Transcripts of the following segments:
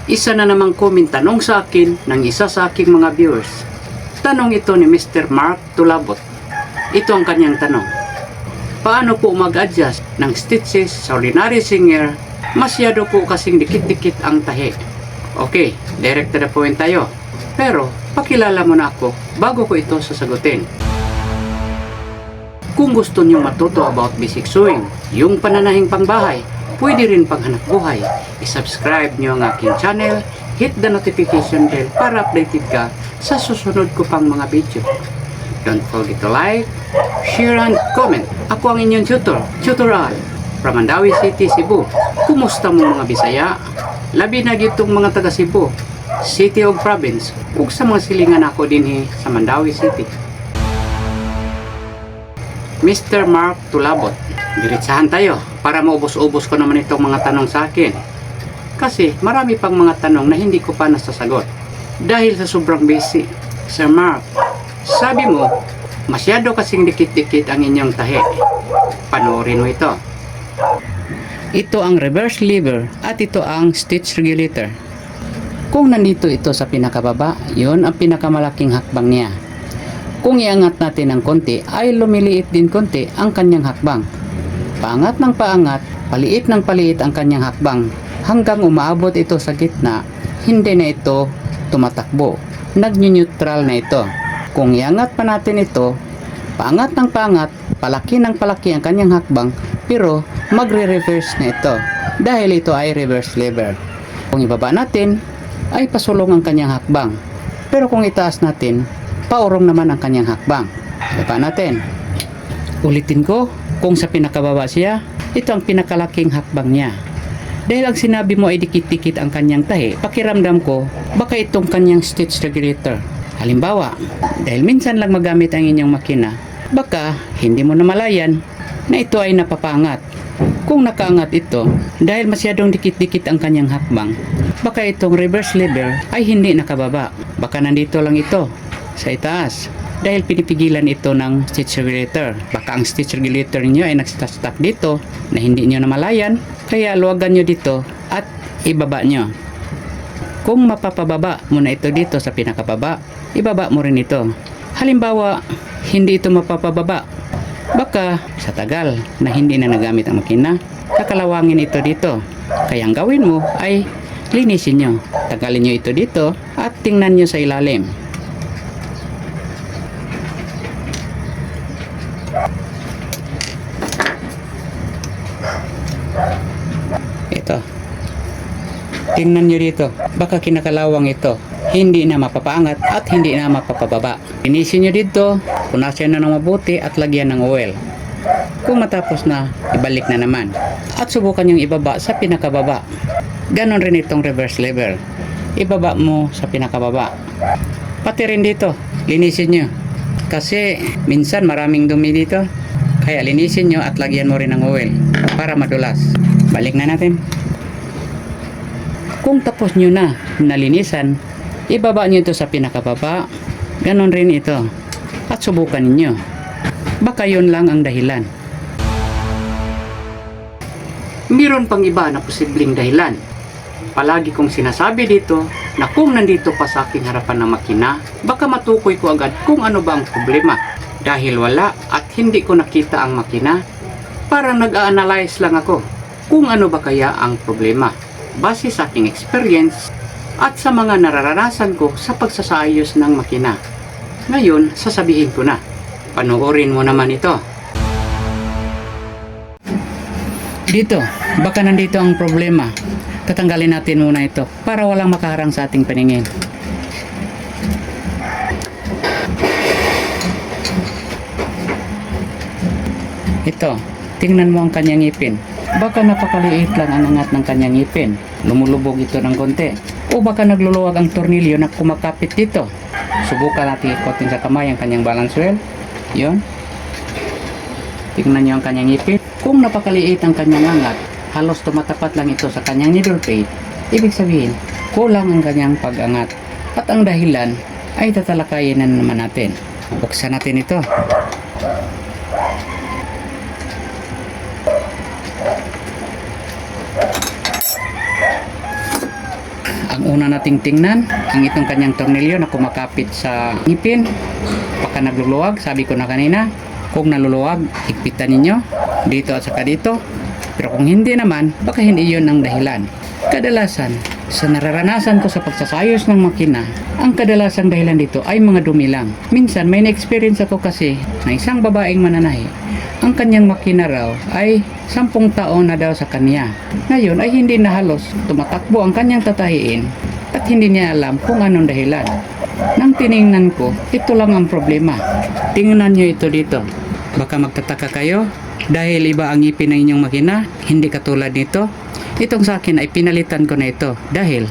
Isa na namang comment tanong sa akin ng isa sa aking mga viewers. Tanong ito ni Mr. Mark Tulabot. Ito ang kanyang tanong. Paano po mag-adjust ng stitches sa ordinary singer? Masyado po kasing dikit-dikit ang tahi. Okay, direct to the point tayo. Pero, pakilala mo na ako bago ko ito sasagutin. Kung gusto niyo matuto about basic sewing, yung pananahing pangbahay, pwede rin panghanap buhay, i-subscribe niyo ang aking channel, hit the notification bell para updated ka sa susunod ko pang mga video. Don't forget to like, share, and comment. Ako ang inyong tutorial from Mandawi City, Cebu. Kumusta mo mga Bisaya? Labi na gitong mga taga Cebu, City of Province, ug sa mga silingan ako din sa Mandawi City. Mr. Mark Tulabot, diretsahan tayo para maubos-ubos ko naman itong mga tanong sa akin. Kasi marami pang mga tanong na hindi ko pa nasasagot dahil sa sobrang busy. Sir Mark, sabi mo, masyado kasing dikit-dikit ang inyong tahi. Panoorin mo ito. Ito ang reverse lever at ito ang stitch regulator. Kung nandito ito sa pinakababa, yun ang pinakamalaking hakbang niya. Kung iangat natin ng konti, ay lumiliit din konti ang kanyang hakbang. Paangat ng paangat, paliit ng paliit ang kanyang hakbang, hanggang umaabot ito sa gitna, hindi na ito tumatakbo. Nag-neutral na ito. Kung iangat pa natin ito, paangat ng paangat, palaki ng palaki ang kanyang hakbang, pero magre-reverse na ito, dahil ito ay reverse lever. Kung ibaba natin, ay pasulong ang kanyang hakbang. Pero kung itaas natin, paurong naman ang kanyang hakbang. Ibaba natin. Ulitin ko, kung sa pinakababa siya, ito ang pinakalaking hakbang niya. Dahil ang sinabi mo ay dikit-dikit ang kanyang tahi, pakiramdam ko, baka itong kanyang stitch regulator. Halimbawa, dahil minsan lang magamit ang inyong makina, baka hindi mo namalayan na ito ay napapangat. Kung nakaangat ito, dahil masyadong dikit-dikit ang kanyang hakbang, baka itong reverse lever ay hindi nakababa. Baka nandito lang ito sa itaas dahil pinipigilan ito ng stitch regulator. Baka ang stitch regulator niyo ay nagstuck dito na hindi niyo namalayan, kaya luwagan niyo dito at ibaba niyo. Kung mapapababa mo na ito dito sa pinakababa, ibaba mo rin ito. Halimbawa, hindi ito mapapababa, baka sa tagal na hindi na nagamit ang makina, kakalawangin ito dito. Kaya ang gawin mo ay linisin nyo. Tagalin nyo ito dito at tingnan nyo sa ilalim. Ito. Tingnan nyo dito. Baka kinakalawang ito. Hindi na mapapaangat at hindi na mapapababa. Linisin nyo dito, punasan na ng mabuti at lagyan ng oil. Kung matapos na, ibalik na naman. At subukan yung ibaba sa pinakababa. Ganon rin itong reverse lever. Ibaba mo sa pinakababa. Pati rin dito, linisin nyo. Kasi minsan maraming dumi dito. Kaya linisin nyo at lagyan mo rin ng oil para madulas. Balik na natin. Kung tapos nyo na nalinisan, ibaba nyo ito sa pinakababa. Ganon rin ito. At subukan ninyo. Baka yun lang ang dahilan. Meron pang iba na posibleng dahilan. Palagi kong sinasabi dito na kung nandito pa sa aking harapan ng makina, baka matukoy ko agad kung ano ba ang problema. Dahil wala at hindi ko nakita ang makina, parang nag-a-analyze lang ako kung ano ba kaya ang problema. Base sa aking experience at sa mga nararanasan ko sa pagsasayos ng makina. Ngayon, sasabihin ko na. Panoorin mo naman ito. Dito, baka nandito ang problema. Tatanggalin natin muna ito para walang makaharang sa ating paningin. Ito, tingnan mo ang kanyang ngipin. Baka napakaliit lang ang angat ng kanyang ngipin. Lumulubog ito ng konti. O baka nagluluwag ang tornilyo na kumakapit dito. Subukan natin ikotin sa kamay ang kanyang balance wheel. Yun. Tingnan nyo ang kanyang ngipin. Kung napakaliit ang kanyang angat, halos tumatapat lang ito sa kanyang needle plate. Ibig sabihin, kulang ang kanyang pag-angat. At ang dahilan ay tatalakayin na naman natin. Buksan natin ito. Ang una nating tingnan, ang itong kanyang tornilyo na kumakapit sa ngipin. Baka nagluluwag, sabi ko na kanina. Kung naluluwag, higpitan ninyo dito at saka dito. Pero kung hindi naman, baka hindi yun ang dahilan. Kadalasan, sa nararanasan ko sa pagsasayos ng makina, ang kadalasang dahilan dito ay mga dumi lang. Minsan may na-experience ako kasi na isang babaeng mananahi. Ang kanyang makina raw ay 10 taon na daw sa kanya. Ngayon ay hindi na halos tumatakbo ang kanyang tatahiin at hindi niya alam kung anong dahilan. Nang tiningnan ko, ito lang ang problema. Tingnan nyo ito dito. Baka magtataka kayo dahil iba ang ngipin ng inyong makina, hindi katulad nito. Itong sa akin ay pinalitan ko na ito dahil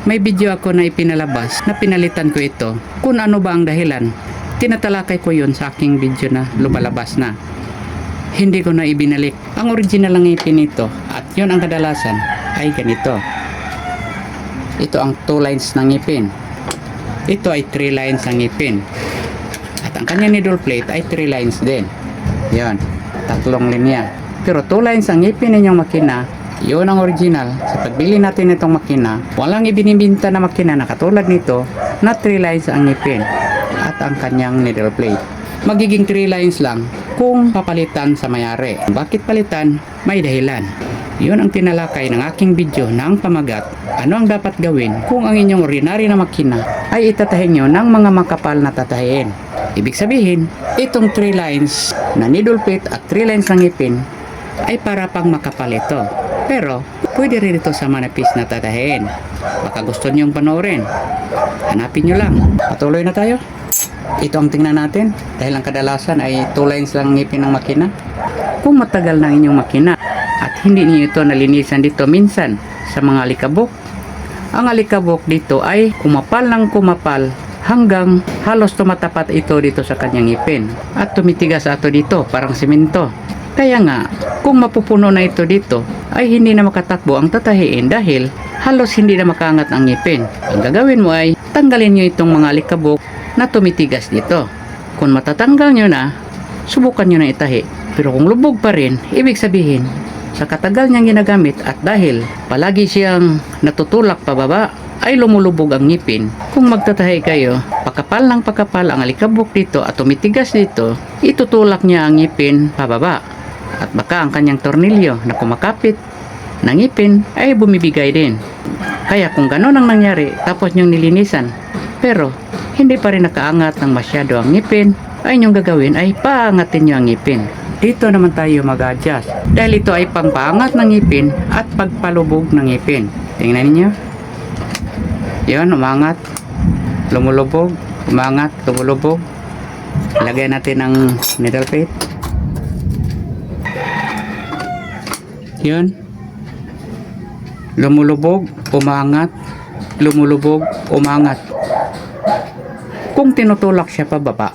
may video ako na ipinalabas na pinalitan ko ito. Kung ano ba ang dahilan, tinatalakay ko yun sa aking video na lumalabas na. Hindi ko na ibinalik. Ang original ng ngipin nito at yun ang kadalasan ay ganito. Ito ang 2 lines ng ngipin. Ito ay 3 lines ng ngipin. At ang kanyang needle plate ay 3 lines din. Yan, 3 linya. Pero 2 lines ang ngipin ninyong makina, yun ang original. Sa pagbili natin itong makina, walang ibinibinta na makina na katulad nito na 3 lines ang ngipin at ang kanyang needle plate. Magiging 3 lines lang kung papalitan sa mayari. Bakit palitan? May dahilan. Yun ang tinalakay ng aking video ng pamagat. Ano ang dapat gawin kung ang inyong ordinary na makina ay itatahin nyo ng mga makapal na tatahin. Ibig sabihin, itong 3 lines na needle plate at 3 lines ng ngipin ay para pang makapal ito. Pero, pwede rin ito sa manipis na tatahin. Baka gusto nyong panoorin. Hanapin nyo lang. Patuloy na tayo. Ito ang tingnan natin dahil ang kadalasan ay 2 lines lang ngipin ng makina. Kung matagal na inyong makina at hindi niyo ito nalinisan dito minsan sa mga alikabok, ang alikabok dito ay kumapal ng kumapal hanggang halos tumatapat ito dito sa kanyang ngipin at tumitigas ato dito parang simento. Kaya nga, kung mapupuno na ito dito ay hindi na makatakbo ang tatahiin dahil halos hindi na makaangat ang ngipin. Ang gagawin mo ay tanggalin nyo itong mga alikabok na tumitigas dito. Kung matatanggal nyo na, subukan nyo na itahi. Pero kung lubog pa rin, ibig sabihin, sa katagal niyang ginagamit at dahil palagi siyang natutulak pababa, ay lumulubog ang ngipin. Kung magtatahi kayo, pakapal ng pakapal ang alikabok dito at tumitigas dito, itutulak niya ang ngipin pababa. At baka ang kanyang tornilyo na kumakapit ng ngipin ay bumibigay din. Kaya kung gano'n ang nangyari, tapos niyong nilinisan, pero hindi pa rin nakaangat ng masyado ang ngipin, ay inyong gagawin ay paangatin nyo ang ngipin. Dito naman tayo mag-adjust dahil ito ay pangpaangat ng ngipin at pagpalubog ng ngipin. Tingnan niyo. Yun, umangat, lumulubog, umangat, lumulubog. Lagay natin ang needle plate. Yun. Lumulubog, umangat, lumulubog, umangat. Kung tinutulak siya pababa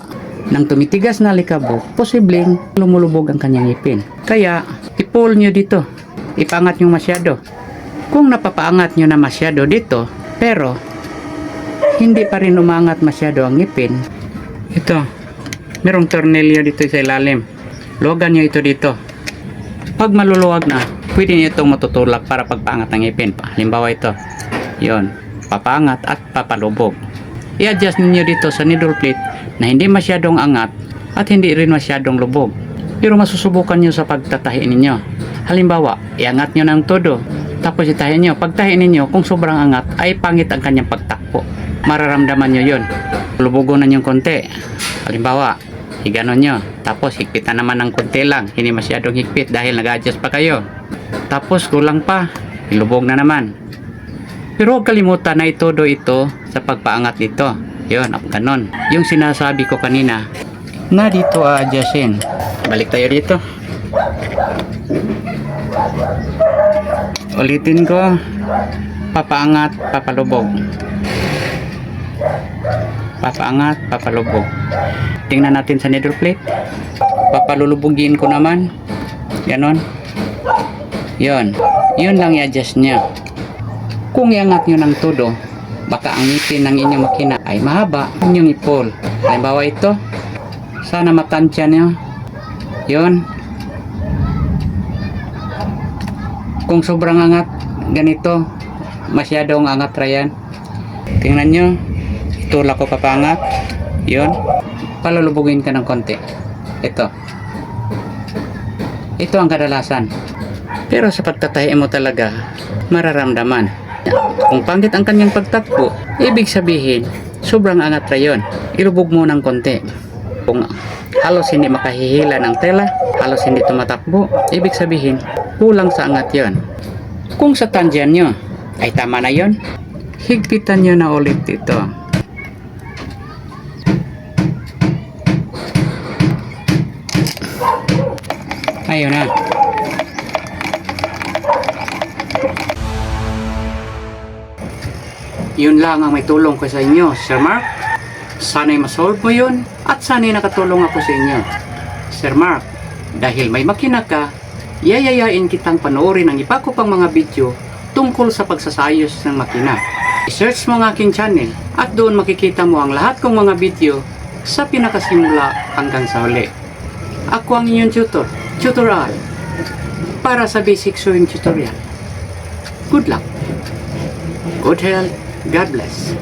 ng tumitigas na alikabok, posibleng lumulubog ang kanyang ngipin. Kaya, i-pull nyo dito. Ipangat nyo masyado. Kung napapaangat nyo na masyado dito, pero hindi pa rin umangat masyado ang ngipin, ito, merong tornilyo dito sa ilalim. Luwagan nyo ito dito. Pag maluluwag na, pwede nyo itong matutulak para pagpaangat ng ngipin. Halimbawa ito. Yon, papaangat at papalubog. I-adjust niyo dito sa needle plate na hindi masyadong angat at hindi rin masyadong lubog. Pero masusubukan nyo sa pagtatahi ninyo. Halimbawa, iangat nyo ng todo, tapos itahin nyo. Pagtahin ninyo, kung sobrang angat, ay pangit ang kanyang pagtakbo. Mararamdaman nyo yun. Lubugon na nyo konti. Halimbawa, higanon nyo. Tapos higpitan naman ng konti lang. Hindi masyadong higpit dahil nag-adjust pa kayo. Tapos kulang pa. Ilubog na naman. Pero huwag kalimutan na itodo ito sa pagpaangat dito. Yun, ganon. Yung sinasabi ko kanina na dito a-adjustin. Balik tayo dito. Ulitin ko. Papaangat, papalubog. Papaangat, papalubog. Tingnan natin sa needle plate. Papalulubugin ko naman. Ganon. Yun. Yun lang i-adjust niya. Kung iangat nyo ng todo, baka ang ngipin ng inyong makina ay mahaba, inyong i-pull. Halimbawa ito, sana matansya nyo. Yun. Kung sobrang angat, ganito, Masyadong angat Ryan. Tingnan nyo. Itulak ko papangat. Yun. Palulubugin ka ng konti. Ito. Ito ang kadalasan. Pero sa pagtatahi mo talaga, mararamdaman. Kung pangit ang kanyang pagtakbo, ibig sabihin, sobrang angat Ryan. Ilubog mo ng konti. Kung halos hindi makahihila ng tela, halos hindi tumatakbo, ibig sabihin, kulang sa angat yon. Kung sa tangent nyo ay tama na yon, higpitan nyo na ulit ito. Ayun na. Yun lang ang may tulong ko sa inyo, Sir Mark. Sana'y masolve mo yun at sana'y nakatulong ako sa inyo. Sir Mark, dahil may makina ka, yayayain kitang panoorin ang iba ko pang mga video tungkol sa pagsasayos ng makina. I-search mo ang aking channel at doon makikita mo ang lahat kong mga video sa pinakasimula hanggang sa huli. Ako ang inyong tutorial para sa basic sewing tutorial. Good luck. Good health. God bless.